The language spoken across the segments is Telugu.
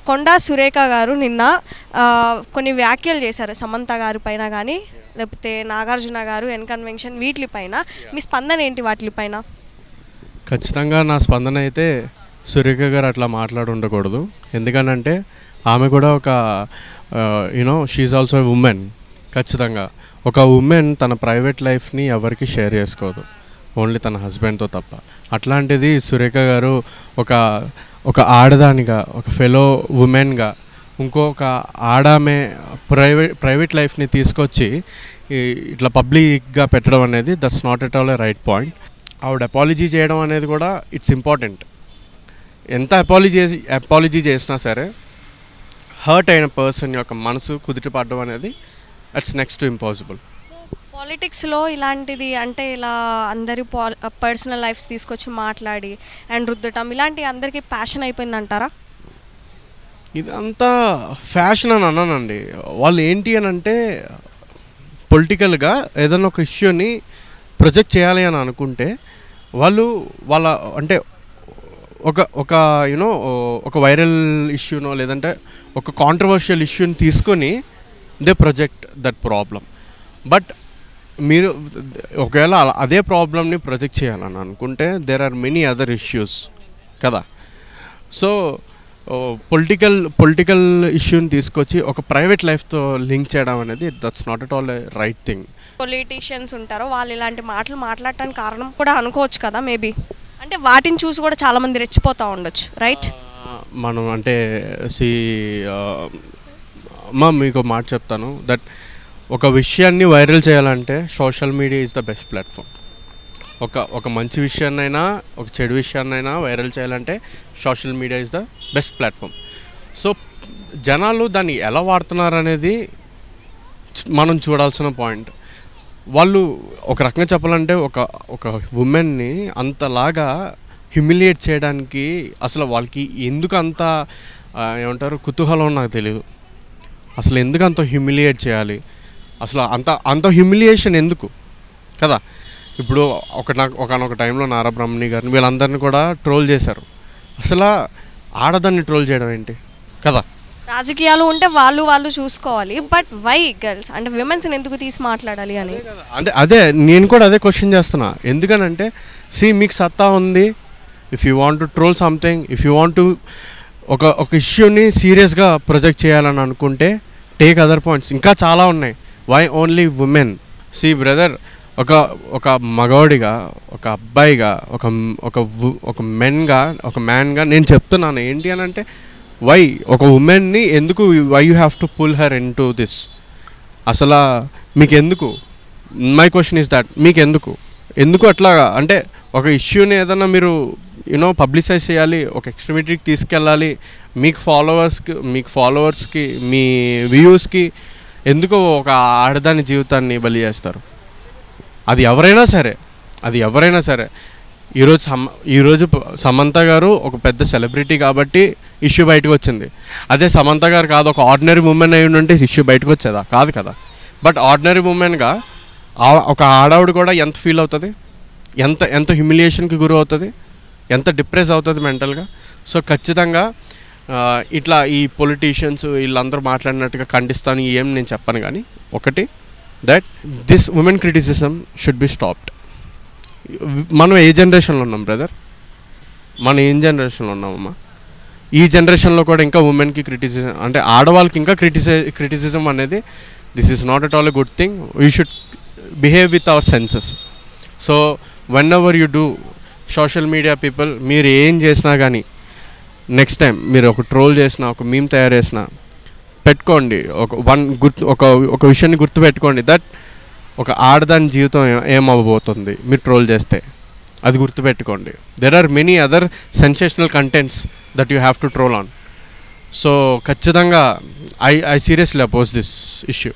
కొండా సురేఖ గారు నిన్న కొన్ని వ్యాఖ్యలు చేశారు సమంత గారి పైన కానీ లేకపోతే నాగార్జున గారు కన్వెన్షన్ వీటిపైన మీ స్పందన ఏంటి వాటిపైన? ఖచ్చితంగా నా స్పందన అయితే సురేఖ గారు అట్లా మాట్లాడి ఉండకూడదు. ఎందుకనంటే ఆమె కూడా ఒక షీఈ్ ఆల్సో ఎ ఉమెన్. ఖచ్చితంగా ఒక ఉమెన్ తన ప్రైవేట్ లైఫ్ని ఎవరికి షేర్ చేసుకోదు, ఓన్లీ తన హస్బెండ్తో తప్ప. అట్లాంటిది సురేఖ గారు ఒక ఆడదానిగా, ఒక ఫెలో ఉమెన్గా ఇంకొక ఆడామే ప్రైవేట్ లైఫ్ని తీసుకొచ్చి ఇట్లా పబ్లిక్గా పెట్టడం అనేది that's not at all a right point. ఆవిడ అపాలజీ చేయడం అనేది కూడా ఇట్స్ ఇంపార్టెంట్. ఎంత అపాలజీ చేసినా సరే హర్ట్ అయిన పర్సన్ యొక్క మనసు కుదిరిపడడం అనేది it's next to impossible. So పాలిటిక్స్లో ఇలాంటిది అంటే ఇలా అందరి పర్సనల్ లైఫ్స్ తీసుకొచ్చి మాట్లాడి అండ్ రుద్దటం ఇలాంటి అందరికీ ప్యాషన్ అయిపోయింది అంటారా? ఇదంతా ఫ్యాషన్ అని అన్నానండి. వాళ్ళు ఏంటి అని అంటే పొలిటికల్గా ఏదైనా ఒక ఇష్యూని ప్రొజెక్ట్ చేయాలి అని అనుకుంటే వాళ్ళ అంటే ఒక వైరల్ ఇష్యూనో లేదంటే ఒక కాంట్రవర్షియల్ ఇష్యూని తీసుకొని the project that problem. But మీరు ఒకవేళ అదే ప్రాబ్లమ్ని ప్రొజెక్ట్ చేయాలని అనుకుంటే దేర్ ఆర్ మెనీ అదర్ ఇష్యూస్ కదా. సో పొలిటికల్ ఇష్యూని తీసుకొచ్చి ఒక ప్రైవేట్ లైఫ్తో లింక్ చేయడం అనేది that's not at all a right thing. Politicians ఉంటారో వాళ్ళు ఇలాంటి మాటలు మాట్లాడటానికి కారణం కూడా అనుకోవచ్చు కదా మేబీ. అంటే వాటిని చూసి కూడా చాలామంది రెచ్చిపోతూ ఉండొచ్చు, రైట్? మనం అంటే మీకు మాట చెప్తాను దట్ ఒక విషయాన్ని వైరల్ చేయాలంటే social media is the best platform. ఒక మంచి విషయాన్నైనా ఒక చెడు విషయాన్నైనా వైరల్ చేయాలంటే social media is the best platform. So జనాలు దాన్ని ఎలా వాడుతున్నారు అనేది మనం చూడాల్సిన పాయింట్. వాళ్ళు ఒక రకంగా చెప్పాలంటే ఒక ఉమెన్ని అంతలాగా హ్యూమిలియేట్ చేయడానికి అసలు వాళ్ళకి ఎందుకు అంత ఏమంటారు కుతూహలం నాకు తెలియదు. అసలు ఎందుకు అంత హ్యూమిలియేట్ చేయాలి, అసలు అంత హ్యూమిలియేషన్ ఎందుకు కదా. ఇప్పుడు ఒకనొక టైంలో నారా బ్రహ్మణి గారిని వీళ్ళందరినీ కూడా ట్రోల్ చేశారు. అసలు ఆడదాన్ని ట్రోల్ చేయడం ఏంటి కదా. రాజకీయాలు ఉంటే వాళ్ళు చూసుకోవాలి, బట్ వై గర్ల్స్ అంటే విమెన్స్ని ఎందుకు తీసి మాట్లాడాలి అని అంటే అదే నేను కూడా అదే క్వశ్చన్ చేస్తున్నా. ఎందుకనంటే మీకు సత్తా ఉంది, if you want to troll something, if you want to ఒక ఇష్యూని సీరియస్గా ప్రొజెక్ట్ చేయాలని అనుకుంటే టేక్ అదర్ పాయింట్స్, ఇంకా చాలా ఉన్నాయి. Why only women? బ్రదర్, ఒక మగవాడిగా, ఒక అబ్బాయిగా, ఒక మ్యాన్గా నేను చెప్తున్నాను ఏంటి అని అంటే వై ఒక ఉమెన్ని ఎందుకు why you have to pull her into this? అసలు మీకెందుకు? మై క్వశ్చన్ ఈస్ దట్ మీకెందుకు అట్లాగా? అంటే ఒక ఇష్యూని ఏదైనా మీరు పబ్లిసైజ్ చేయాలి, ఒక ఎక్స్ట్రీమిటీకి తీసుకెళ్ళాలి, మీకు ఫాలోవర్స్కి మీ వ్యూస్కి ఎందుకు ఒక ఆడదాని జీవితాన్ని బలి చేస్తారు? అది ఎవరైనా సరే ఈరోజు సమంత గారు ఒక పెద్ద సెలబ్రిటీ కాబట్టి ఇష్యూ బయటకు వచ్చింది. అదే సమంత గారు కాదు, ఒక ఆర్డినరీ ఉమెన్ అయి ఉంటే ఇష్యూ బయటకు వచ్చేదా? కాదు కదా. బట్ ఆర్డినరీ ఉమెన్గా ఒక ఆడవాడు కూడా ఎంత ఫీల్ అవుతుంది, ఎంత హ్యూమిలియేషన్కి గురి అవుతుంది, ఎంత డిప్రెస్ అవుతుంది మెంటల్గా. సో ఖచ్చితంగా ఇట్లా ఈ పొలిటీషియన్స్ వీళ్ళందరూ మాట్లాడినట్టుగా ఖండిస్తాను ఏం నేను చెప్పను. కానీ ఒకటి that this woman criticism should be stopped. మనం ఏ జనరేషన్లో ఉన్నాం బ్రదర్? మనం ఏం జనరేషన్లో ఉన్నామమ్మా? ఈ జనరేషన్లో కూడా ఇంకా ఉమెన్కి క్రిటిసిజం అంటే ఆడవాళ్ళకి ఇంకా క్రిటిసిజం అనేది this is not at all a good thing. We should behave with our senses. So whenever you do social media people, మీరు ఏం చేసినా కానీ నెక్స్ట్ టైం మీరు ఒక ట్రోల్ చేసినా, ఒక మీమ్ తయారు చేసినా పెట్టుకోండి, ఒక విషయాన్ని గుర్తుపెట్టుకోండి దట్ ఒక ఆడదాని జీవితం ఏమవ్వబోతుంది మీరు ట్రోల్ చేస్తే, అది గుర్తుపెట్టుకోండి. There are many other sensational contents that you have to troll on. So ఖచ్చితంగా I seriously oppose this issue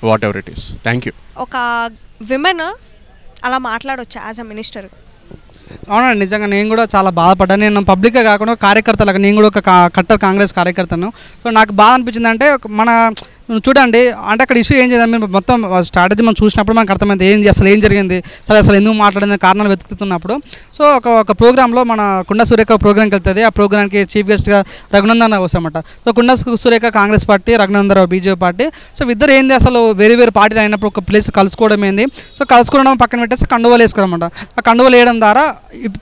whatever it is. Thank you. ఒక విమెన్ అలా మాట్లాడవచ్చు యాజ్ అ మినిస్టర్? అవునండి, నిజంగా నేను కూడా చాలా బాధపడ్డాను. నేను పబ్లిక్గా కాకుండా కార్యకర్తలకు, నేను కూడా ఒక కట్టర్ కాంగ్రెస్ కార్యకర్తను. సో నాకు బాధ అనిపించింది అంటే మన చూడండి అంటే అక్కడ ఇష్యూ ఏం చేద్దాం మీరు మొత్తం స్ట్రాటజీ మనం చూసినప్పుడు మనకు అర్థమైంది అసలు ఏం జరిగింది, అసలు ఎందుకు మాట్లాడిన కారణాలు వెతుకుతున్నప్పుడు. సో ఒక ప్రోగ్రాంలో మన కుండ సురేఖ ప్రోగ్రామ్కి వెళ్తుంది. ఆ ప్రోగ్రామ్కి చీఫ్ గెస్ట్గా రఘునందన్ వస్తామట. సో కుండ Surekha Congress party, Raghunandan Rao BJP party. So ఇద్దరు ఏంది అసలు వేరే పార్టీలు అయినప్పుడు ఒక ప్లేస్ కలుసుకోవడం ఏంది. సో కలుసుకోవడం పక్కన పెట్టేసి కండువాలు వేసుకోరన్నమాట. ఆ కండువాలు వేయడం ద్వారా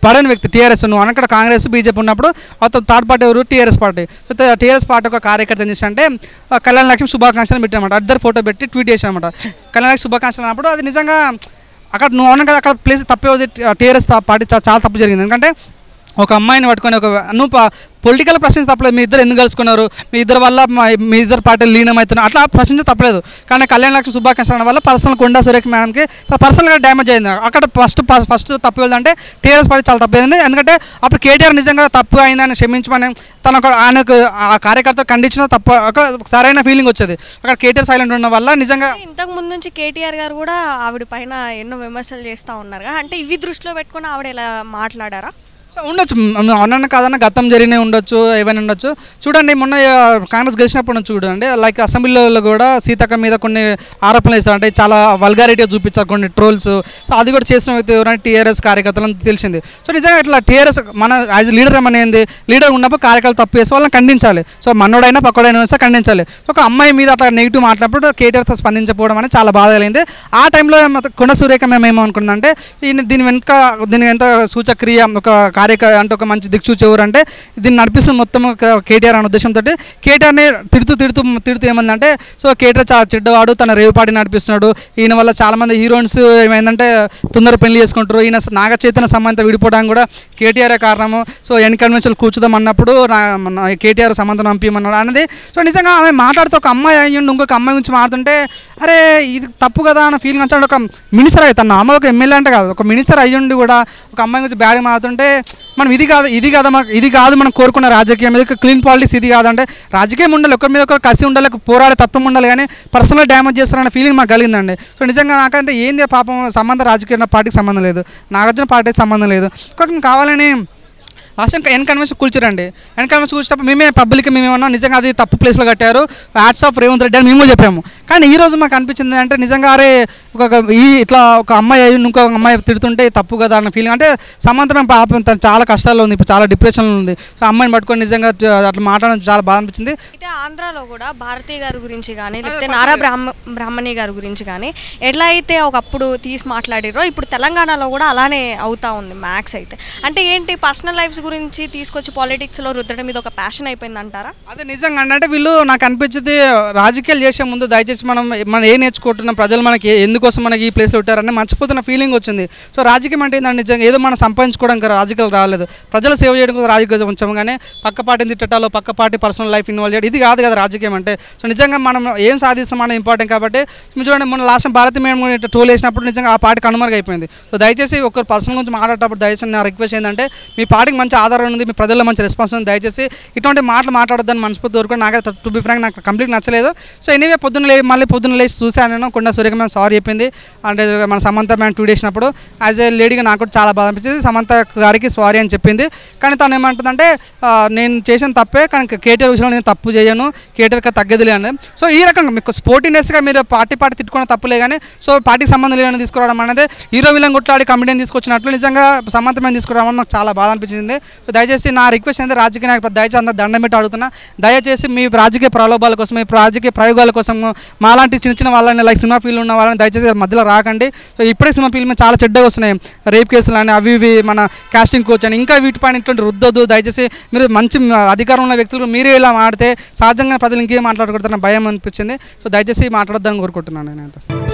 పడని వ్యక్తి టీఆర్ఎస్, నువ్వు అనక్కడ కాంగ్రెస్ బీజేపీ ఉన్నప్పుడు అతను థర్డ్ పార్టీ ఎవరు టీఆర్ఎస్ పార్టీ. టీఆర్ఎస్ పార్టీ ఒక కార్యకర్త ఏం చేశారంటే కళ్యాణ లక్ష్మి శుభాకాంక్షలు పెట్టామట. ఇద్దరు ఫోటో పెట్టి ట్వీట్ చేసామట కళ్యాణ లక్ష్మి శుభాకాంక్షలు అన్నప్పుడు. అది నిజంగా అక్కడ నువ్వు అవును కదా, అక్కడ ప్లేస్ తప్పే టీఆర్ఎస్ పార్టీ చాలా తప్పు జరిగింది. ఎందుకంటే ఒక అమ్మాయిని పట్టుకొని నువ్వు పొలిటికల్ ప్రశ్న తప్పలేదు. మీ ఇద్దరు ఎందుకు కలుసుకున్నారు, మీ ఇద్దరు వల్ల మీ ఇద్దరు పార్టీలు లీనమవుతున్నారు, అట్లా ప్రశ్న తప్పలేదు. కానీ కళ్యాణ లక్ష్మి శుభాకాంక్షల వల్ల పర్సనల్ కొండా సురేఖ మేడంకి పర్సనల్గా డ్యామేజ్ అయింది. అక్కడ ఫస్ట్ తప్పు వెళ్దంటే టీఆర్ఎస్ పార్టీ చాలా తప్పు అయింది. ఎందుకంటే అప్పుడు కేటీఆర్ నిజంగా తప్పు అయిందని క్షమించమని ఆయనకు ఆ కార్యకర్త ఖండించిన తప్పు ఒక సరైన ఫీలింగ్ వచ్చేది. అక్కడ కేటీఆర్ సైలెంట్ ఉండడం వల్ల నిజంగా ఇంతకు ముందు నుంచి కేటీఆర్ గారు కూడా ఆవిడ పైన ఎన్నో విమర్శలు చేస్తూ ఉన్నారు. అంటే ఇవి దృష్టిలో పెట్టుకుని ఆవిడ ఇలా మాట్లాడారా? సో ఉండొచ్చు, అవునన్నా కాదన్నా గతం జరిగినవి ఉండొచ్చు, ఏమైనా ఉండొచ్చు. చూడండి మొన్న కాంగ్రెస్ గెలిచినప్పుడు నుంచి చూడండి లైక్ అసెంబ్లీలో కూడా సీతక్క మీద కొన్ని ఆరోపణలు వేస్తారు. అంటే చాలా వల్గారిటీ చూపించారు, కొన్ని ట్రోల్స్. సో అది కూడా చేసిన వ్యక్తి ఎవరైనా టీఆర్ఎస్ కార్యకర్తలను తెలిసింది. సో నిజంగా ఇట్లా టీఆర్ఎస్ మన యాజ్ లీడర్ ఏమనేది, లీడర్ ఉన్నప్పుడు కార్యకర్తలు తప్పు చేస్తే వాళ్ళని ఖండించాలి. సో మనోడైనా పక్కడైనా వస్తే ఖండించాలి. ఒక అమ్మాయి మీద అట్లా నెగిటివ్ మాట్లాడినప్పుడు కేటీఆర్తో స్పందించకపోవడం అనేది చాలా బాధ కలిగింది. ఆ టైంలో కొండ సురేఖ మేము ఏమనుకుందంటే దీని ఎంత సూచక్రియ ఒక అంటే ఒక మంచి దిక్సూచి ఎవరు అంటే దీన్ని నడిపిస్తుంది మొత్తం కేటీఆర్ అనే ఉద్దేశంతో కేటీఆర్ని తిడుతూ ఏమందంటే సో కేటీఆర్ చాలా చెడ్డవాడు, తన రేవు పార్టీ నడిపిస్తున్నాడు, ఈయన వల్ల చాలామంది హీరోయిన్స్ ఏమైందంటే తొందర పెళ్లి చేసుకుంటారు, ఈయన నాగ చైతన్య సంబంధం విడిపోవడానికి కూడా కేటీఆరే కారణము. సో ఎన్ కన్వెన్షన్ కూర్చుదాం అన్నప్పుడు కేటీఆర్ సంబంధం పంపించమన్నాడు అనేది. సో నిజంగా ఆమె మాట్లాడుతూ ఒక అమ్మాయి అయ్యిండు ఇంకొక అమ్మాయి గురించి మాట్లాడుతుంటే అరే ఇది తప్పు కదా అన్న ఫీలింగ్ వచ్చాడు. ఒక మినిస్టర్ అయితే తన అమ్మ ఒక ఎమ్మెల్యే అంటే కాదు, ఒక మినిస్టర్ అయ్యుండి కూడా ఒక అమ్మాయి గురించి బ్యాడ్గా మాట్లాడుతుంటే మనం ఇది కాదు మనం కోరుకున్న రాజకీయం మీద క్లీన్ పాలిటిక్స్ ఇది కాదంటే రాజకీయం ఉండాలి, ఒకరి మీద ఒకరు కలిసి ఉండాలి, పోరాడే తత్వం ఉండాలి, కానీ పర్సనల్ డ్యామేజ్ చేస్తారన్న ఫీలింగ్ మాకు కలిగిందండి. సో నిజంగా నాకంటే ఏంది పాపం సంబంధం రాజకీయ పార్టీకి సంబంధం లేదు, నాగార్జున పార్టీకి సంబంధం లేదు, కావాలని లాస్ట్ ఎన్ కన్వెన్షన్ కూర్చోరండి. ఎన్ కన్వెన్షన్ కూర్చున్నప్పుడు మేమే పబ్లిక్ మేమేమన్నా నిజంగా అది తప్పు ప్లేస్లో కట్టారు, హ్యాట్స్ ఆఫ్ రేవంత్ రెడ్డి అని మేము చెప్పాము. కానీ ఈరోజు మాకు అనిపించింది అంటే నిజంగా అరే ఇట్లా ఒక అమ్మాయి ఇంకో అమ్మాయి తిడుతుంటే తప్పు కదా అన్న ఫీలింగ్. అంటే సమంత పాపం తను చాలా కష్టాల్లో ఉంది, ఇప్పుడు చాలా డిప్రెషన్లో ఉంది. సో అమ్మాయిని పట్టుకొని నిజంగా అట్లా మాట్లాడడం చాలా బాధ అనిపించింది. అయితే ఆంధ్రాలో కూడా భారతీ గారి గురించి కానీ లేకపోతే నారా బ్రాహ్మణి గారి గురించి కానీ ఎట్లా అయితే ఒకప్పుడు తీసి మాట్లాడిరో ఇప్పుడు తెలంగాణలో కూడా అలానే అవుతా ఉంది మ్యాక్స్. అయితే అంటే ఏంటి పర్సనల్ లైఫ్స్ గురించి తీసుకొచ్చి పాలిటిక్స్లో రుద్దడం మీద ఒక ప్యాషన్ అయిపోయింది అంటారా? అదే నిజంగా అంటే వీళ్ళు నాకు అనిపించింది రాజకీయాలు చేసే ముందు దయచేసి మనం ఏం నేర్చుకుంటున్నాం, ప్రజలు మనకి ఎందుకోసం మనకి ఈ ప్లేస్లో ఉంటారని మర్చిపోతున్న ఫీలింగ్ వచ్చింది. సో రాజకీయం అంటే ఏంటంటే నిజంగా ఏదో మనం సంపాదించుకోవడానికి రాజకీయాలు రాలేదు, ప్రజలు సేవ చేయడం కోసం రాజకీయం ఉంచాము. కానీ పక్క పార్టీని తిట్టడాలో పక్క పార్టీ పర్సనల్ లైఫ్ ఇన్వాల్వ్ చేయడం ఇది కాదు కదా రాజకీయం అంటే. సో నిజంగా మనం ఏం సాధిస్తాం అనేది ఇంపార్టెంట్. కాబట్టి మీరు చూడండి మొన్న లాస్ట్ భారతి మేడం ట్రోల్ వేసినప్పుడు నిజంగా ఆ పార్టీ కనుమరుగైపోయింది. సో దయచేసి ఒకరు పర్సనల్ గురించి మాట్లాడేటప్పుడు దయచేసి నా రిక్వెస్ట్ ఏంటంటే మీ పార్టీకి మంచి ఆధారం ఉంది, మీ ప్రజల్లో మంచి రెస్పాన్స్ ఉంది, దయచేసి ఇటువంటి మాటలు మాట్లాడొద్దని మనస్ఫూర్తి కోరుకుని నాకు టు బి ఫ్రాంక్ నాకు కంప్లీట్ నచ్చలేదు. సో ఎనీవే పొద్దున్న లేచి చూశాను నేను కొండ సురేఖ మేము సారీ చెప్పింది. అంటే మన సమంత మేము 2 days అప్పుడు యాజ్ ఏ లేడీగా నాకు కూడా చాలా బాధ అనిపించింది. సమంత గారికి సారీ అని చెప్పింది. కానీ తను ఏమంటుందంటే నేను చేసిన తప్పే, కానీ కేటీఆర్ విషయంలో నేను తప్పు చేయను, కేటీఆర్కి తగ్గదులే అని. సో ఈ రకంగా మీకు స్పోర్టినెస్గా మీరు పార్టీ తిట్టుకున్న తప్పులే, కానీ సో పార్టీకి సంబంధం లేదని తీసుకురావడం అనేది హీరో విలన్ కొట్లాడి కమిటీని తీసుకొచ్చినట్లు నిజంగా సమంత మేము తీసుకురావడం నాకు చాలా బాధ అనిపించింది. దయచేసి నా రిక్వెస్ట్ అయితే రాజకీయ నాయకులు దయచేసి అందరూ దండం పెట్టి అడుగుతున్నా, దయచేసి మీ రాజకీయ ప్రలోభాల కోసం మీ రాజకీయ ప్రయోగాల కోసం మాలాంటి చిన్న వాళ్ళని లైక్ సినిమా ఫీల్డ్ ఉన్న వాళ్ళని దయచేసి మధ్యలో రాకండి. సో ఇప్పుడే సినిమా ఫీల్డ్ మీద చాలా చెడ్డగా వస్తున్నాయి, రేప్ కేసులు అని అవి ఇవి మన కాస్టింగ్ కోచ్ అని ఇంకా వీటిపైన ఇటువంటి రుద్దొద్దు. దయచేసి మీరు మంచి అధికారం ఉన్న వ్యక్తులు మీరే ఇలా మాడితే సహజంగా ప్రజలు ఇంకేం మాట్లాడకూడదన్న భయం అనిపించింది. సో దయచేసి మాట్లాడొద్దని కోరుకుంటున్నాను నేను.